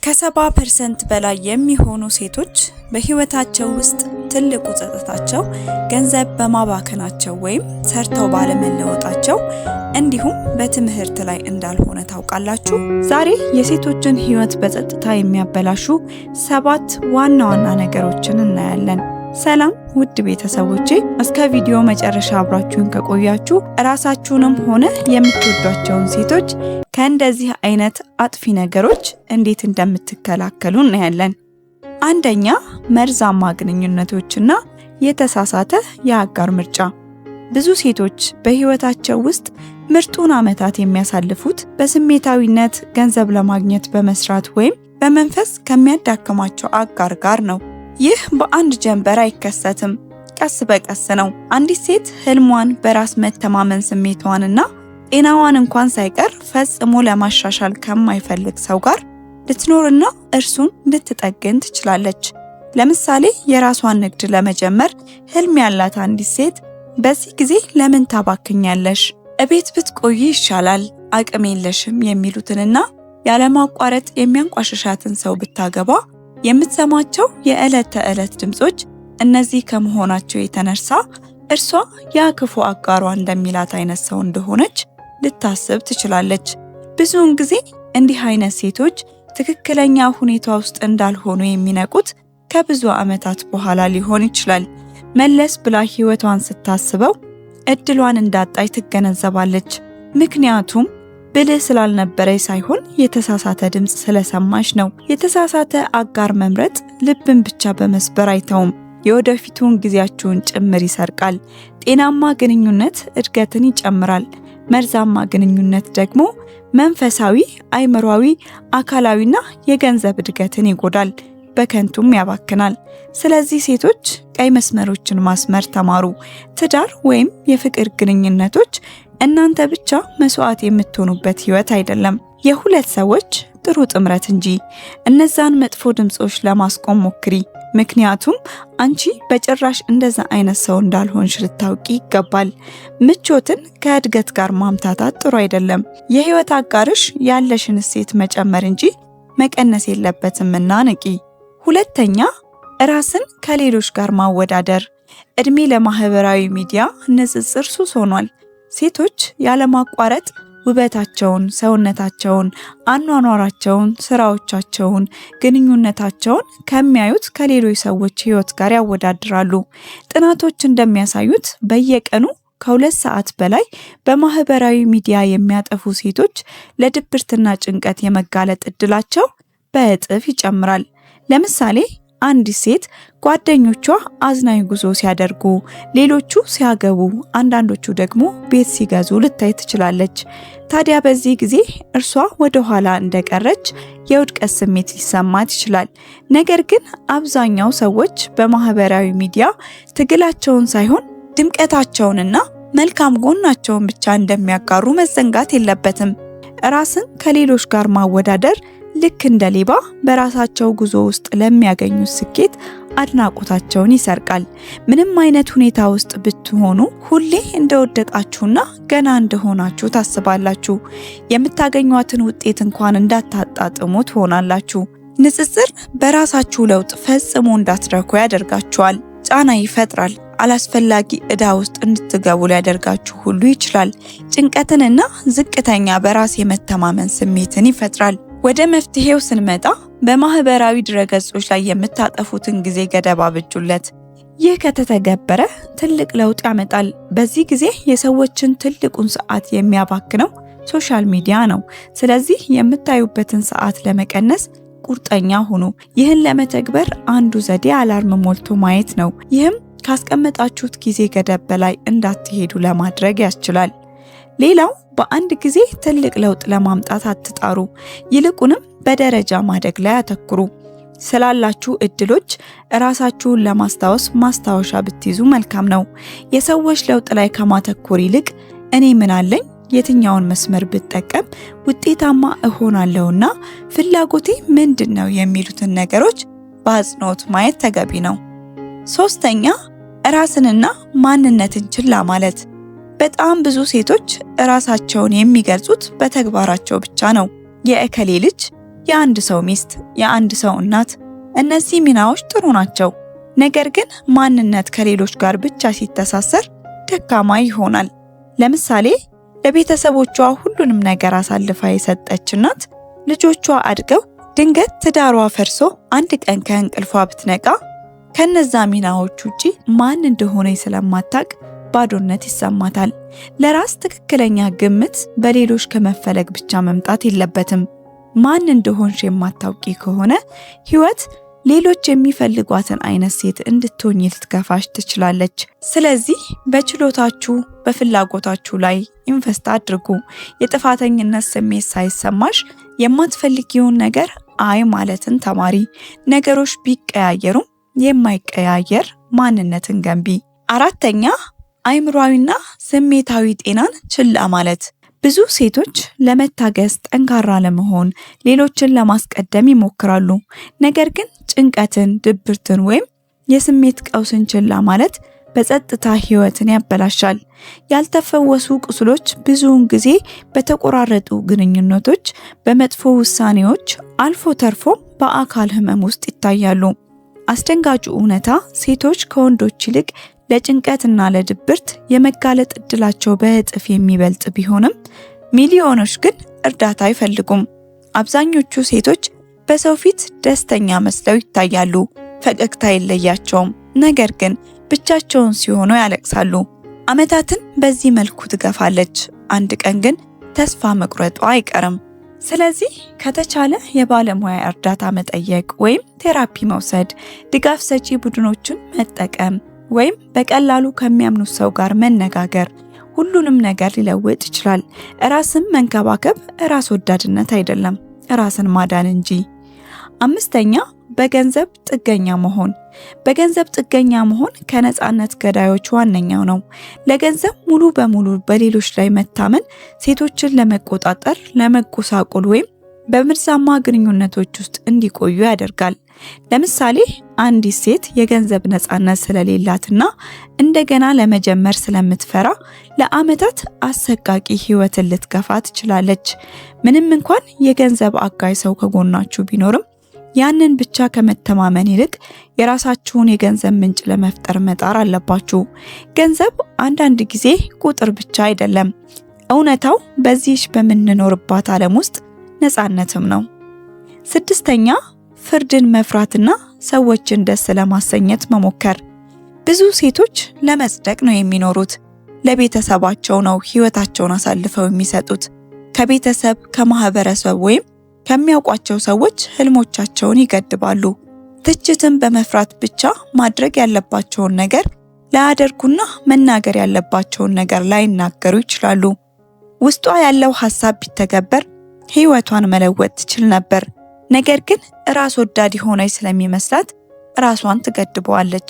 ከ70% በላይ የሚሆኑ ሴቶች በህይወታቸው ውስጥ ትልቁ ጸጸታቸው ገንዘብ በማባከናቸው ወይም ሰርተው ባለመለወጣቸው እንዲሁም በትምህርት ላይ እንዳልሆነ ታውቃላችሁ። ዛሬ የሴቶችን ህይወት በጸጥታ የሚያበላሹ 7 ዋና ዋና ነገሮችን እናያለን። ሰላም ውድ ቤተሰቦቼ፣ እስከ ቪዲዮ መጨረሻ አብራችሁን ከቆያችሁ ራሳችሁንም ሆነ የምትወዷቸውን ሴቶች ከእንደዚህ አይነት አጥፊ ነገሮች እንዴት እንደምትከላከሉ እናያለን። አንደኛ፣ መርዛማ ግንኙነቶችና የተሳሳተ የአጋር ምርጫ። ብዙ ሴቶች በህይወታቸው ውስጥ ምርጡን ዓመታት የሚያሳልፉት በስሜታዊነት ገንዘብ ለማግኘት በመስራት ወይም በመንፈስ ከሚያዳክማቸው አጋር ጋር ነው። ይህ በአንድ ጀንበር አይከሰትም፣ ቀስ በቀስ ነው። አንዲት ሴት ህልሟን፣ በራስ መተማመን ስሜቷንና ጤናዋን እንኳን ሳይቀር ፈጽሞ ለማሻሻል ከማይፈልግ ሰው ጋር ልትኖርና እርሱን ልትጠግን ትችላለች። ለምሳሌ የራሷን ንግድ ለመጀመር ህልም ያላት አንዲት ሴት በዚህ ጊዜ ለምን ታባክኛለሽ፣ እቤት ብትቆይ ይሻላል፣ አቅም የለሽም የሚሉትንና ያለማቋረጥ የሚያንቋሽሻትን ሰው ብታገባ የምትሰማቸው የዕለት ተዕለት ድምጾች እነዚህ ከመሆናቸው የተነሳ እርሷ ያ ክፉ አጋሯ እንደሚላት አይነት ሰው እንደሆነች ልታስብ ትችላለች። ብዙውን ጊዜ እንዲህ አይነት ሴቶች ትክክለኛ ሁኔታ ውስጥ እንዳልሆኑ የሚነቁት ከብዙ ዓመታት በኋላ ሊሆን ይችላል። መለስ ብላ ህይወቷን ስታስበው እድሏን እንዳጣች ትገነዘባለች። ምክንያቱም ብልህ ስላልነበረች ሳይሆን የተሳሳተ ድምጽ ስለሰማች ነው። የተሳሳተ አጋር መምረጥ ልብን ብቻ በመስበር አይተውም፣ የወደፊቱን ጊዜያችሁን ጭምር ይሰርቃል። ጤናማ ግንኙነት እድገትን ይጨምራል። መርዛማ ግንኙነት ደግሞ መንፈሳዊ፣ አእምሯዊ፣ አካላዊና የገንዘብ እድገትን ይጎዳል፣ በከንቱም ያባክናል። ስለዚህ ሴቶች ቀይ መስመሮችን ማስመር ተማሩ። ትዳር ወይም የፍቅር ግንኙነቶች እናንተ ብቻ መስዋዕት የምትሆኑበት ህይወት አይደለም፣ የሁለት ሰዎች ጥሩ ጥምረት እንጂ። እነዛን መጥፎ ድምጾች ለማስቆም ሞክሪ፣ ምክንያቱም አንቺ በጭራሽ እንደዛ አይነት ሰው እንዳልሆንሽ ልታውቂ ይገባል። ምቾትን ከእድገት ጋር ማምታታት ጥሩ አይደለም። የህይወት አጋርሽ ያለሽን እሴት መጨመር እንጂ መቀነስ የለበትምና ንቂ። ሁለተኛ፣ ራስን ከሌሎች ጋር ማወዳደር። እድሜ ለማህበራዊ ሚዲያ ንጽጽር ሱስ ሆኗል። ሴቶች ያለማቋረጥ ውበታቸውን፣ ሰውነታቸውን፣ አኗኗራቸውን፣ ስራዎቻቸውን፣ ግንኙነታቸውን ከሚያዩት ከሌሎች ሰዎች ህይወት ጋር ያወዳድራሉ። ጥናቶች እንደሚያሳዩት በየቀኑ ከ2 ሰዓት በላይ በማህበራዊ ሚዲያ የሚያጠፉ ሴቶች ለድብርትና ጭንቀት የመጋለጥ እድላቸው በእጥፍ ይጨምራል። ለምሳሌ አንዲት ሴት ጓደኞቿ አዝናኝ ጉዞ ሲያደርጉ፣ ሌሎቹ ሲያገቡ፣ አንዳንዶቹ ደግሞ ቤት ሲገዙ ልታይ ትችላለች። ታዲያ በዚህ ጊዜ እርሷ ወደ ኋላ እንደቀረች የውድቀት ስሜት ሊሰማት ይችላል። ነገር ግን አብዛኛው ሰዎች በማህበራዊ ሚዲያ ትግላቸውን ሳይሆን ድምቀታቸውንና መልካም ጎናቸውን ብቻ እንደሚያጋሩ መዘንጋት የለበትም። ራስን ከሌሎች ጋር ማወዳደር ልክ እንደ ሌባ በራሳቸው ጉዞ ውስጥ ለሚያገኙት ስኬት አድናቆታቸውን ይሰርቃል። ምንም አይነት ሁኔታ ውስጥ ብትሆኑ ሁሌ እንደወደቃችሁና ገና እንደሆናችሁ ታስባላችሁ። የምታገኟትን ውጤት እንኳን እንዳታጣጥሙ ትሆናላችሁ። ንጽጽር በራሳችሁ ለውጥ ፈጽሞ እንዳትረኩ ያደርጋችኋል። ጫና ይፈጥራል። አላስፈላጊ ዕዳ ውስጥ እንድትገቡ ሊያደርጋችሁ ሁሉ ይችላል። ጭንቀትንና ዝቅተኛ በራስ የመተማመን ስሜትን ይፈጥራል። ወደ መፍትሄው ስንመጣ በማህበራዊ ድረገጾች ላይ የምታጠፉትን ጊዜ ገደብ አብጁለት። ይህ ከተተገበረ ትልቅ ለውጥ ያመጣል። በዚህ ጊዜ የሰዎችን ትልቁን ሰዓት የሚያባክነው ሶሻል ሚዲያ ነው። ስለዚህ የምታዩበትን ሰዓት ለመቀነስ ቁርጠኛ ሁኑ። ይህን ለመተግበር አንዱ ዘዴ አላርም ሞልቶ ማየት ነው። ይህም ካስቀመጣችሁት ጊዜ ገደብ በላይ እንዳትሄዱ ለማድረግ ያስችላል። ሌላው በአንድ ጊዜ ትልቅ ለውጥ ለማምጣት አትጣሩ፣ ይልቁንም በደረጃ ማደግ ላይ አተኩሩ። ስላላችሁ እድሎች ራሳችሁን ለማስታወስ ማስታወሻ ብትይዙ መልካም ነው። የሰዎች ለውጥ ላይ ከማተኮር ይልቅ እኔ ምን አለኝ፣ የትኛውን መስመር ብጠቀም ውጤታማ እሆናለሁና ፍላጎቴ ምንድነው የሚሉትን ነገሮች በአጽንኦት ማየት ተገቢ ነው። ሶስተኛ፣ ራስንና ማንነትን ችላ ማለት። በጣም ብዙ ሴቶች ራሳቸውን የሚገልጹት በተግባራቸው ብቻ ነው። የእከሌ ልጅ፣ የአንድ ሰው ሚስት፣ የአንድ ሰው እናት። እነዚህ ሚናዎች ጥሩ ናቸው። ነገር ግን ማንነት ከሌሎች ጋር ብቻ ሲተሳሰር ደካማ ይሆናል። ለምሳሌ ለቤተሰቦቿ ሁሉንም ነገር አሳልፋ የሰጠች እናት ልጆቿ አድገው ድንገት ትዳሯ ፈርሶ አንድ ቀን ከእንቅልፏ ብትነቃ ከነዛ ሚናዎች ውጪ ማን እንደሆነ ስለማታውቅ ባዶነት ይሰማታል። ለራስ ትክክለኛ ግምት በሌሎች ከመፈለግ ብቻ መምጣት የለበትም። ማን እንደሆንሽ የማታውቂ ከሆነ ህይወት ሌሎች የሚፈልጓትን አይነት ሴት እንድትሆኚ ልትገፋሽ ትችላለች። ስለዚህ በችሎታችሁ በፍላጎታችሁ ላይ ኢንቨስት አድርጉ። የጥፋተኝነት ስሜት ሳይሰማሽ የማትፈልጊውን ነገር አይ ማለትን ተማሪ። ነገሮች ቢቀያየሩም የማይቀያየር ማንነትን ገንቢ። አራተኛ አእምሯዊና ስሜታዊ ጤናን ችላ ማለት። ብዙ ሴቶች ለመታገስ ጠንካራ ለመሆን ሌሎችን ለማስቀደም ይሞክራሉ። ነገር ግን ጭንቀትን፣ ድብርትን ወይም የስሜት ቀውስን ችላ ማለት በጸጥታ ህይወትን ያበላሻል። ያልተፈወሱ ቁስሎች ብዙውን ጊዜ በተቆራረጡ ግንኙነቶች፣ በመጥፎ ውሳኔዎች፣ አልፎ ተርፎ በአካል ህመም ውስጥ ይታያሉ። አስደንጋጩ እውነታ ሴቶች ከወንዶች ይልቅ ለጭንቀትና ለድብርት የመጋለጥ እድላቸው በእጥፍ የሚበልጥ ቢሆንም ሚሊዮኖች ግን እርዳታ አይፈልጉም። አብዛኞቹ ሴቶች በሰው ፊት ደስተኛ መስለው ይታያሉ፣ ፈገግታ የለያቸውም። ነገር ግን ብቻቸውን ሲሆኑ ያለቅሳሉ። ዓመታትን በዚህ መልኩ ትገፋለች። አንድ ቀን ግን ተስፋ መቁረጧ አይቀርም። ስለዚህ ከተቻለ የባለሙያ እርዳታ መጠየቅ ወይም ቴራፒ መውሰድ፣ ድጋፍ ሰጪ ቡድኖችን መጠቀም ወይም በቀላሉ ከሚያምኑት ሰው ጋር መነጋገር ሁሉንም ነገር ሊለውጥ ይችላል። ራስን መንከባከብ ራስ ወዳድነት አይደለም፣ ራስን ማዳን እንጂ። አምስተኛ በገንዘብ ጥገኛ መሆን። በገንዘብ ጥገኛ መሆን ከነጻነት ገዳዮች ዋነኛው ነው። ለገንዘብ ሙሉ በሙሉ በሌሎች ላይ መታመን ሴቶችን ለመቆጣጠር፣ ለመጎሳቆል ወይም በመርዛማ ግንኙነቶች ውስጥ እንዲቆዩ ያደርጋል። ለምሳሌ አንዲት ሴት የገንዘብ ነጻነት ስለሌላትና እንደገና ለመጀመር ስለምትፈራ ለዓመታት አሰቃቂ ህይወትን ልትገፋ ትችላለች። ምንም እንኳን የገንዘብ አጋዥ ሰው ከጎናችሁ ቢኖርም ያንን ብቻ ከመተማመን ይልቅ የራሳችሁን የገንዘብ ምንጭ ለመፍጠር መጣር አለባችሁ። ገንዘብ አንዳንድ ጊዜ ቁጥር ብቻ አይደለም። እውነታው በዚህ በምንኖርባት ዓለም ውስጥ ነጻነትም ነው። ስድስተኛ ፍርድን መፍራትና ሰዎችን ደስ ለማሰኘት መሞከር። ብዙ ሴቶች ለመጽደቅ ነው የሚኖሩት። ለቤተሰባቸው ነው ህይወታቸውን አሳልፈው የሚሰጡት። ከቤተሰብ፣ ከማህበረሰብ ወይም ከሚያውቋቸው ሰዎች ህልሞቻቸውን ይገድባሉ። ትችትን በመፍራት ብቻ ማድረግ ያለባቸውን ነገር ላያደርጉና መናገር ያለባቸውን ነገር ላይናገሩ ይችላሉ። ውስጧ ያለው ሐሳብ ቢተገበር ህይወቷን መለወጥ ትችል ነበር። ነገር ግን ራስ ወዳድ ሆነች ስለሚመስላት ራሷን ትገድበዋለች።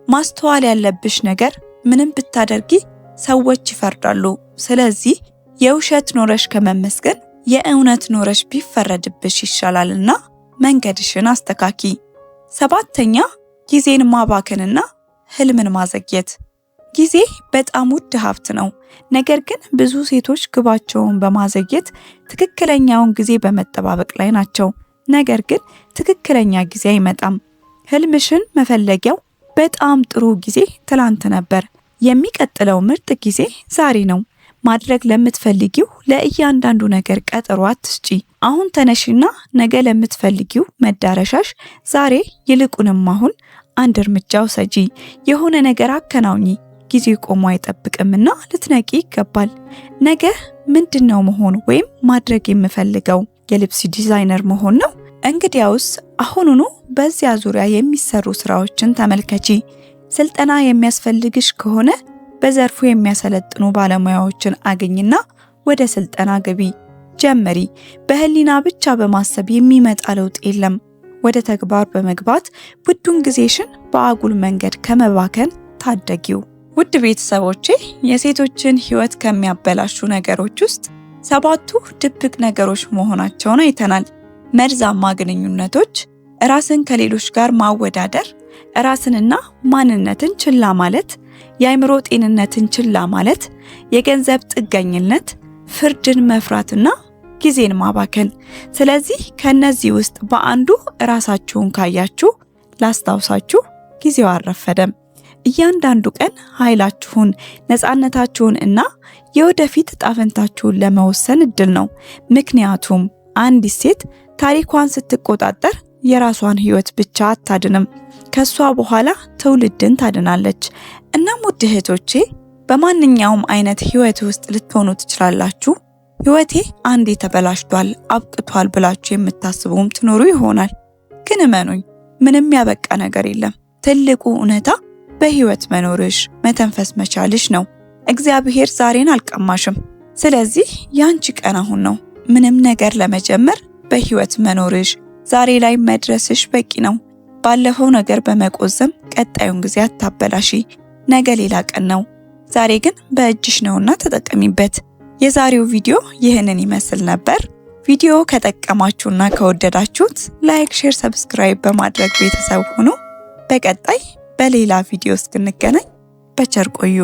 ማስተዋል ያለብሽ ነገር ምንም ብታደርጊ ሰዎች ይፈርዳሉ። ስለዚህ የውሸት ኖረሽ ከመመስገን የእውነት ኖረሽ ቢፈረድብሽ ይሻላልና መንገድሽን አስተካኪ። ሰባተኛ ጊዜን ማባከንና ህልምን ማዘግየት። ጊዜ በጣም ውድ ሀብት ነው። ነገር ግን ብዙ ሴቶች ግባቸውን በማዘግየት ትክክለኛውን ጊዜ በመጠባበቅ ላይ ናቸው። ነገር ግን ትክክለኛ ጊዜ አይመጣም። ህልምሽን መፈለጊያው በጣም ጥሩ ጊዜ ትላንት ነበር። የሚቀጥለው ምርጥ ጊዜ ዛሬ ነው። ማድረግ ለምትፈልጊው ለእያንዳንዱ ነገር ቀጠሮ አትስጪ። አሁን ተነሽና ነገ ለምትፈልጊው መዳረሻሽ ዛሬ ይልቁንም አሁን አንድ እርምጃ ውሰጂ። የሆነ ነገር አከናውኚ። ጊዜ ቆሞ አይጠብቅምና ልትነቂ ይገባል። ነገ ምንድነው መሆን ወይም ማድረግ የምፈልገው? የልብስ ዲዛይነር መሆን ነው? እንግዲያውስ አሁኑኑ በዚያ ዙሪያ የሚሰሩ ስራዎችን ተመልከቺ። ስልጠና የሚያስፈልግሽ ከሆነ በዘርፉ የሚያሰለጥኑ ባለሙያዎችን አግኝና ወደ ስልጠና ግቢ። ጀመሪ። በህሊና ብቻ በማሰብ የሚመጣ ለውጥ የለም። ወደ ተግባር በመግባት ውዱን ጊዜሽን በአጉል መንገድ ከመባከን ታደጊው። ውድ ቤተሰቦቼ፣ የሴቶችን ህይወት ከሚያበላሹ ነገሮች ውስጥ 7ቱ ድብቅ ነገሮች መሆናቸውን አይተናል። መርዛማ ግንኙነቶች፣ ራስን ከሌሎች ጋር ማወዳደር፣ ራስንና ማንነትን ችላ ማለት፣ የአእምሮ ጤንነትን ችላ ማለት፣ የገንዘብ ጥገኝነት፣ ፍርድን መፍራትና ጊዜን ማባከን። ስለዚህ ከነዚህ ውስጥ በአንዱ ራሳችሁን ካያችሁ ላስታውሳችሁ፣ ጊዜው አልረፈደም። እያንዳንዱ ቀን ኃይላችሁን፣ ነፃነታችሁን እና የወደፊት ዕጣ ፈንታችሁን ለመወሰን እድል ነው። ምክንያቱም አንዲት ሴት ታሪኳን ስትቆጣጠር የራሷን ህይወት ብቻ አታድንም፣ ከሷ በኋላ ትውልድን ታድናለች። እናም ውድ እህቶቼ በማንኛውም አይነት ህይወት ውስጥ ልትሆኑ ትችላላችሁ። ህይወቴ አንዴ ተበላሽቷል፣ አብቅቷል ብላችሁ የምታስቡም ትኖሩ ይሆናል። ግን እመኑኝ ምንም ያበቃ ነገር የለም። ትልቁ እውነታ በህይወት መኖርሽ፣ መተንፈስ መቻልሽ ነው። እግዚአብሔር ዛሬን አልቀማሽም። ስለዚህ ያንቺ ቀን አሁን ነው። ምንም ነገር ለመጀመር በህይወት መኖርሽ፣ ዛሬ ላይ መድረስሽ በቂ ነው። ባለፈው ነገር በመቆዘም ቀጣዩን ጊዜ አታበላሺ። ነገ ሌላ ቀን ነው። ዛሬ ግን በእጅሽ ነውና ተጠቀሚበት። የዛሬው ቪዲዮ ይህንን ይመስል ነበር። ቪዲዮ ከጠቀማችሁና ከወደዳችሁት ላይክ፣ ሼር፣ ሰብስክራይብ በማድረግ ቤተሰብ ሁኑ። በቀጣይ በሌላ ቪዲዮ እስክንገናኝ በቸር ቆዩ።